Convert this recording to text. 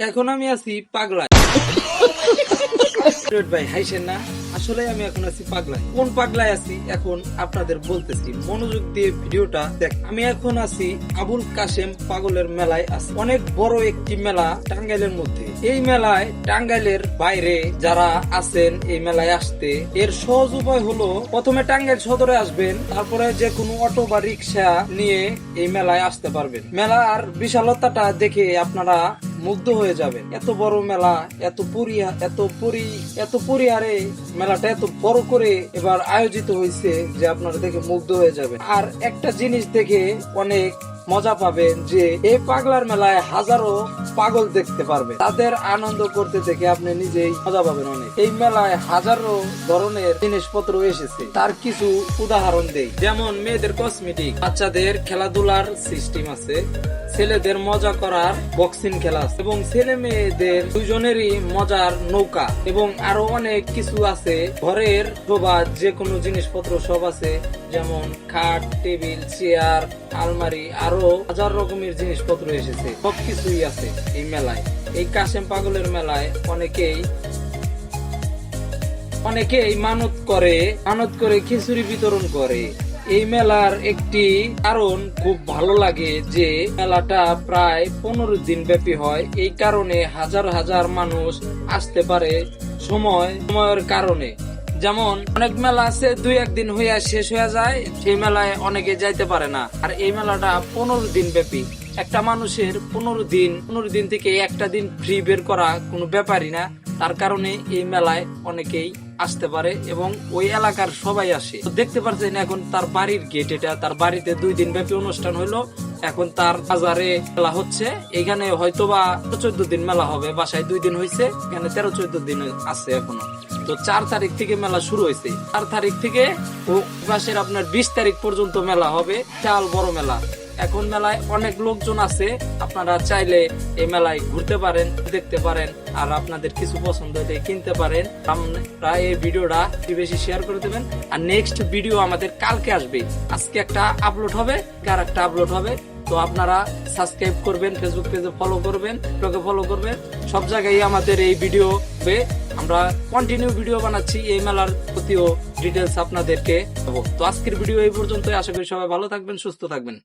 এখন আমি আছি পাগলায়। ভাই হাইছেন না, আসলে আমি এখন আছি পাগলায়। কোন পাগলায় আছি এখন আপনাদের বলতেছি, মনোযোগ দিয়ে ভিডিওটা দেখ। আমি এখন আছি আবুল কাশেম পাগলের মেলায় আছি। অনেক বড় একটি মেলা টাঙ্গাইলের মধ্যে। এই মেলায় টাঙ্গাইলের বাইরে যারা আছেন এই মেলায় আসতে, এর সহজ উপায় হলো প্রথমে টাঙ্গাইল সদরে আসবেন, তারপরে যে কোনো অটো বা রিক্সা নিয়ে এই মেলায় আসতে পারবেন। মেলার বিশালতাটা দেখে আপনারা মুগ্ধ হয়ে যাবেন। এত বড় মেলা, এত পরিহারে মেলাটা এত বড় করে এবার আয়োজিত হয়েছে যে আপনারা দেখে মুগ্ধ হয়ে যাবেন। আর একটা জিনিস দেখে অনেক মজা পাবেন যে এই পাগলার মেলায় হাজারো পাগল দেখতে পারবেন। তাদের আনন্দ করতে দেখে আপনি নিজেই মজা পাবেন অনেক। এই মেলায় হাজারো ধরনের জিনিসপত্র এসেছে, তার কিছু উদাহরণ দেই। যেমন মেয়েদের কসমেটিক, বাচ্চাদের খেলাধুলার সিস্টেম আছে, ছেলেদের মজা করার বক্সিং খেলা আছে, এবং ছেলে মেয়েদের দুজনেরই মজার নৌকা, এবং আরো অনেক কিছু আছে। ঘরের শোভা যে কোনো জিনিসপত্র সব আছে, যেমন খাট, টেবিল, চেয়ার, আলমারি, আরো হাজার রকমের জিনিসপত্র এসেছে। সবকিছুই আছে এই মেলায়। এই কাশেম পাগলের মেলায় অনেকেই মানত করে খিচুড়ি বিতরণ করে। এই মেলার একটি কারণ খুব ভালো লাগে যে মেলাটা প্রায় 15 দিন ব্যাপী হয়। এই কারণে হাজার হাজার মানুষ আসতে পারে সময়ের কারণে। যেমন অনেক মেলা আছে 2-1 দিন হইয়া শেষ হয়ে যায়, সেই মেলায় অনেকে যাইতে পারে না। আর এই মেলাটা 15 দিন ব্যাপী। একটা মানুষের 15 দিন থেকে একটা দিন ফ্রি বের করা কোনো ব্যাপারই না। তার কারণে এই মেলায় অনেকেই আসতে পারে এবং ওই এলাকার সবাই আসে। দেখতে পাচ্ছেন এখন তার বাড়ির গেট, এটা তার বাড়িতে 2 দিন ব্যাপী অনুষ্ঠান হইলো। এখন তার বাজারে মেলা হচ্ছে। এখানে হয়তোবা 14 দিন মেলা হবে, বাসায় 2 দিন হয়েছে, এখানে 13-14 দিন আছে এখনো। তো 4 তারিখ থেকে মেলা শুরু হয়েছে। 4 তারিখ থেকে মাসের আপনার 20 তারিখ পর্যন্ত মেলা হবে। বিশাল বড় মেলা। এখন মেলায় অনেক লোকজন আছে, আপনারা চাইলে এই মেলায় ঘুরতে পারেন, দেখতে পারেন, আর আপনাদের কিছু পছন্দ হলে কিনতে পারেন। আমরা এই ভিডিওটা বেশি শেয়ার করে দেবেন। আর নেক্সট ভিডিও আমাদের কালকে আসবে। আজকে একটা আপলোড হবে, আর একটা আপলোড হবে। তো আপনারা সাবস্ক্রাইব করবেন, ফেসবুক পেজে ফলো করবেন, ব্লগে ফলো করবেন, সব জায়গায় আমাদের এই ভিডিও হবে। আমরা কন্টিনিউ ভিডিও বানাচ্ছি এই মেলার প্রতিও ডিটেলস আপনাদেরকে দেবো। তো আজকের ভিডিও এই পর্যন্তই। আশা করি সবাই ভালো থাকবেন, সুস্থ থাকবেন।